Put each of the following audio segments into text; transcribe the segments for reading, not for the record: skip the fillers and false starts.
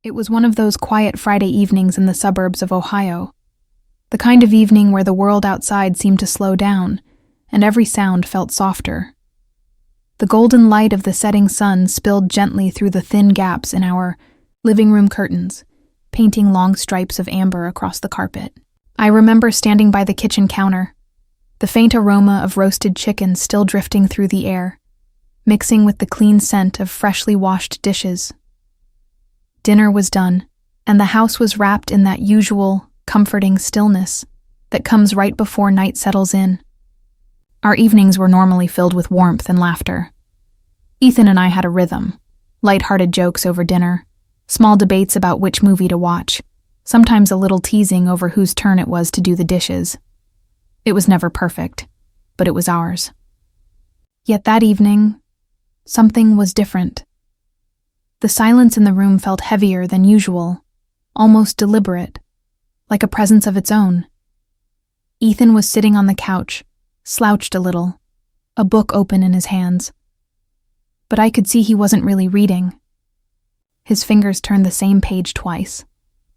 It was one of those quiet Friday evenings in the suburbs of Ohio, the kind of evening where the world outside seemed to slow down, and every sound felt softer. The golden light of the setting sun spilled gently through the thin gaps in our living room curtains, painting long stripes of amber across the carpet. I remember standing by the kitchen counter, the faint aroma of roasted chicken still drifting through the air, mixing with the clean scent of freshly washed dishes. Dinner was done, and the house was wrapped in that usual, comforting stillness that comes right before night settles in. Our evenings were normally filled with warmth and laughter. Ethan and I had a rhythm, light-hearted jokes over dinner, small debates about which movie to watch, sometimes a little teasing over whose turn it was to do the dishes. It was never perfect, but it was ours. Yet that evening, something was different. The silence in the room felt heavier than usual, almost deliberate, like a presence of its own. Ethan was sitting on the couch, slouched a little, a book open in his hands. But I could see he wasn't really reading. His fingers turned the same page twice,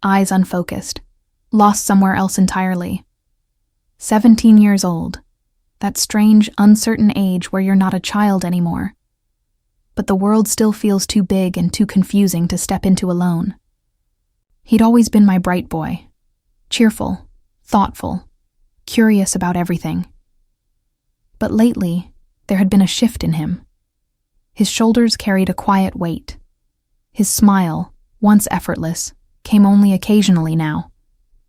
eyes unfocused, lost somewhere else entirely. 17 years old, that strange, uncertain age where you're not a child anymore. But the world still feels too big and too confusing to step into alone. He'd always been my bright boy, cheerful, thoughtful, curious about everything. But lately, there had been a shift in him. His shoulders carried a quiet weight. His smile, once effortless, came only occasionally now,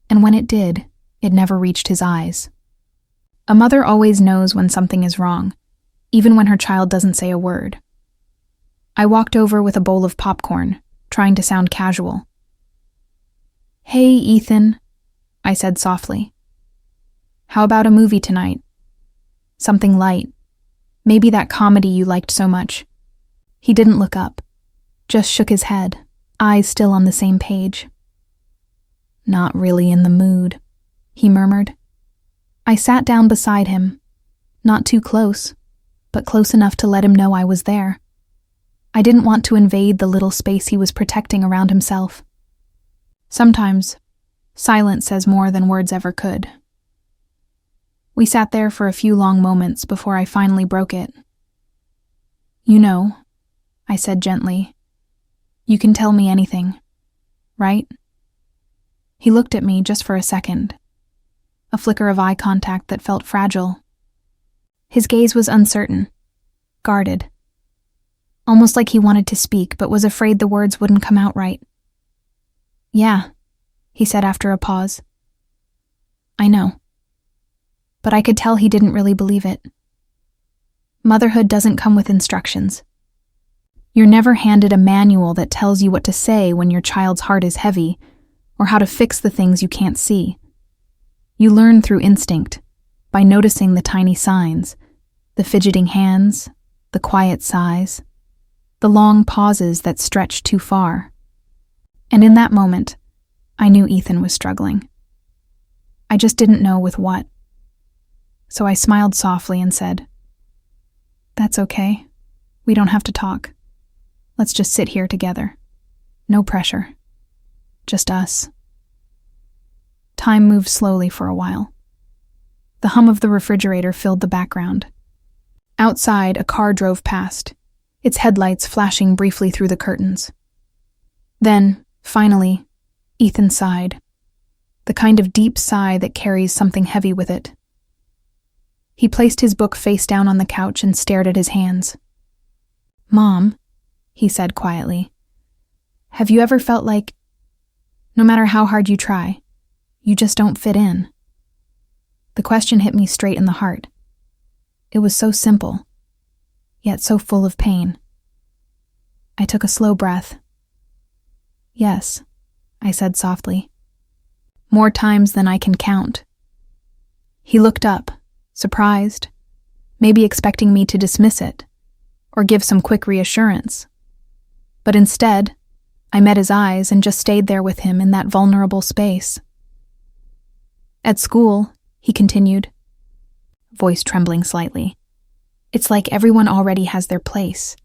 and when it did, it never reached his eyes. A mother always knows when something is wrong, even when her child doesn't say a word. I walked over with a bowl of popcorn, trying to sound casual. "Hey, Ethan," I said softly. "How about a movie tonight? Something light. Maybe that comedy you liked so much." He didn't look up, just shook his head, eyes still on the same page. "Not really in the mood," he murmured. I sat down beside him, not too close, but close enough to let him know I was there. I didn't want to invade the little space he was protecting around himself. Sometimes, silence says more than words ever could. We sat there for a few long moments before I finally broke it. "You know," I said gently, "you can tell me anything, right?" He looked at me just for a second, a flicker of eye contact that felt fragile. His gaze was uncertain, guarded, almost like he wanted to speak but was afraid the words wouldn't come out right. "Yeah," he said after a pause. "I know." But I could tell he didn't really believe it. Motherhood doesn't come with instructions. You're never handed a manual that tells you what to say when your child's heart is heavy, or how to fix the things you can't see. You learn through instinct, by noticing the tiny signs, the fidgeting hands, the quiet sighs, the long pauses that stretch too far. And in that moment, I knew Ethan was struggling. I just didn't know with what. So I smiled softly and said, "That's okay. We don't have to talk. Let's just sit here together. No pressure. Just us." Time moved slowly for a while. The hum of the refrigerator filled the background. Outside, a car drove past, its headlights flashing briefly through the curtains. Then, finally, Ethan sighed, the kind of deep sigh that carries something heavy with it. He placed his book face down on the couch and stared at his hands. "Mom," he said quietly, "have you ever felt like, no matter how hard you try, you just don't fit in?" The question hit me straight in the heart. It was so simple, yet so full of pain. I took a slow breath. "Yes," I said softly. "More times than I can count." He looked up, surprised, maybe expecting me to dismiss it, or give some quick reassurance. But instead, I met his eyes and just stayed there with him in that vulnerable space. "At school," he continued, voice trembling slightly, "it's like everyone already has their place.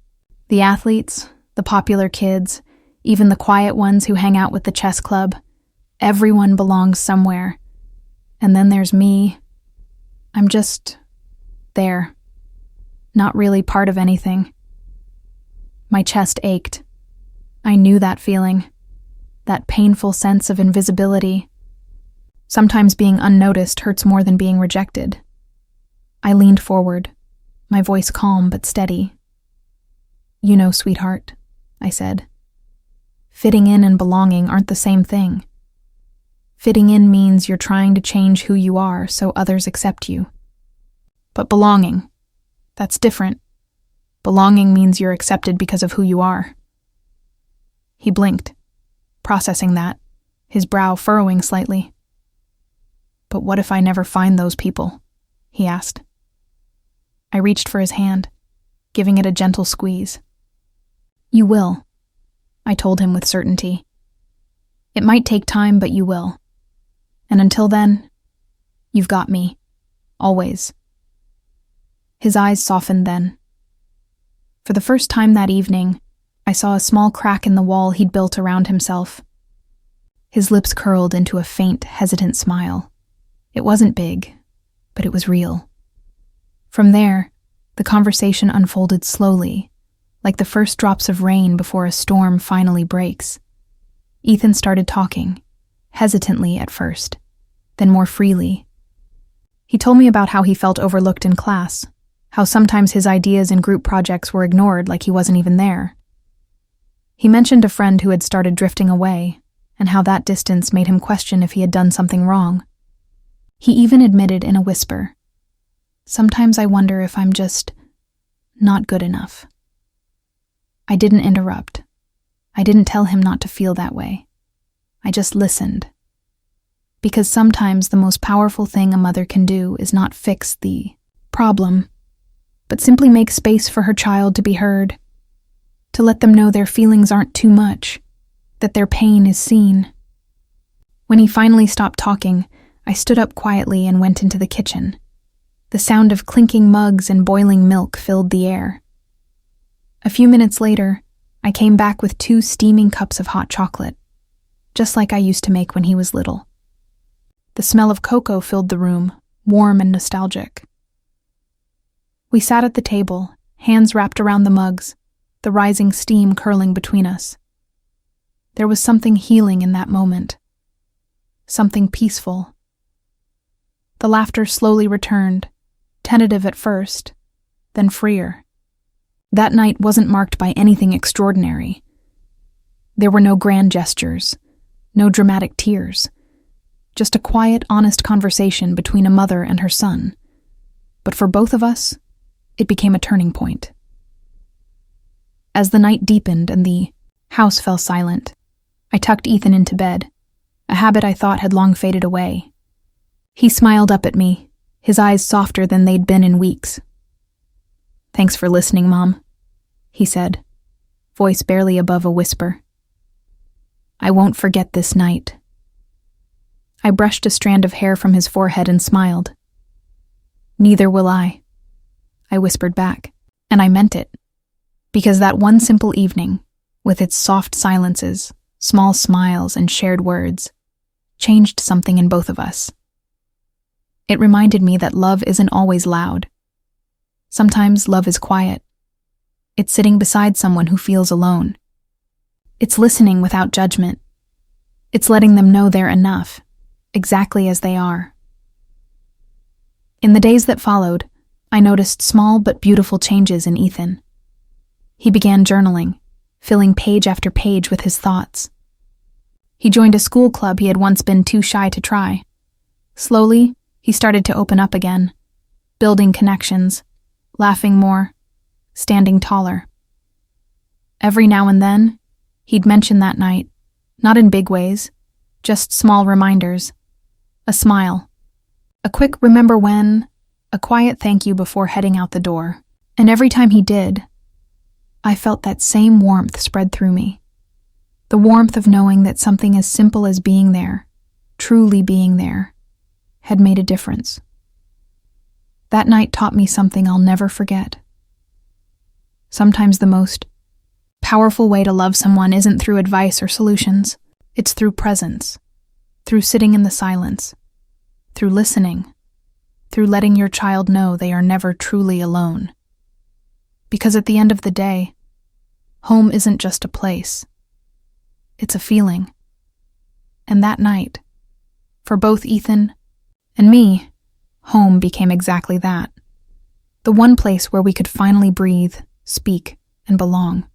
The athletes, the popular kids, even the quiet ones who hang out with the chess club. Everyone belongs somewhere. And then there's me. I'm just there, not really part of anything. My chest ached. I knew that feeling, that painful sense of invisibility. Sometimes being unnoticed hurts more than being rejected. I leaned forward, my voice calm but steady. "You know, sweetheart," I said. "Fitting in and belonging aren't the same thing. Fitting in means you're trying to change who you are so others accept you. But belonging, that's different. Belonging means you're accepted because of who you are." He blinked, processing that, his brow furrowing slightly. "But what if I never find those people?" he asked. I reached for his hand, giving it a gentle squeeze. "You will," I told him with certainty. "It might take time, but you will. And until then, you've got me. Always." His eyes softened then. For the first time that evening, I saw a small crack in the wall he'd built around himself. His lips curled into a faint, hesitant smile. It wasn't big, but it was real. From there, the conversation unfolded slowly, like the first drops of rain before a storm finally breaks. Ethan started talking, hesitantly at first, then more freely. He told me about how he felt overlooked in class, how sometimes his ideas in group projects were ignored like he wasn't even there. He mentioned a friend who had started drifting away, and how that distance made him question if he had done something wrong. He even admitted in a whisper, "Sometimes I wonder if I'm just not good enough." I didn't interrupt. I didn't tell him not to feel that way. I just listened. Because sometimes the most powerful thing a mother can do is not fix the problem, but simply make space for her child to be heard, to let them know their feelings aren't too much, that their pain is seen. When he finally stopped talking, I stood up quietly and went into the kitchen. The sound of clinking mugs and boiling milk filled the air. A few minutes later, I came back with 2 steaming cups of hot chocolate, just like I used to make when he was little. The smell of cocoa filled the room, warm and nostalgic. We sat at the table, hands wrapped around the mugs, the rising steam curling between us. There was something healing in that moment, something peaceful. The laughter slowly returned, tentative at first, then freer. That night wasn't marked by anything extraordinary. There were no grand gestures, no dramatic tears, just a quiet, honest conversation between a mother and her son. But for both of us, it became a turning point. As the night deepened and the house fell silent, I tucked Ethan into bed, a habit I thought had long faded away. He smiled up at me, his eyes softer than they'd been in weeks. "Thanks for listening, Mom," he said, voice barely above a whisper. "I won't forget this night." I brushed a strand of hair from his forehead and smiled. "Neither will I whispered back, and I meant it, because that one simple evening, with its soft silences, small smiles, and shared words, changed something in both of us. It reminded me that love isn't always loud. Sometimes love is quiet. It's sitting beside someone who feels alone. It's listening without judgment. It's letting them know they're enough, exactly as they are. In the days that followed, I noticed small but beautiful changes in Ethan. He began journaling, filling page after page with his thoughts. He joined a school club he had once been too shy to try. Slowly, he started to open up again, building connections, laughing more, standing taller. Every now and then, he'd mention that night, not in big ways, just small reminders, a smile, a quick remember when, a quiet thank you before heading out the door. And every time he did, I felt that same warmth spread through me. The warmth of knowing that something as simple as being there, truly being there, had made a difference. That night taught me something I'll never forget. Sometimes the most powerful way to love someone isn't through advice or solutions. It's through presence, through sitting in the silence, through listening, through letting your child know they are never truly alone. Because at the end of the day, home isn't just a place. It's a feeling. And that night, for both Ethan and me, home became exactly that. The one place where we could finally breathe, speak, and belong.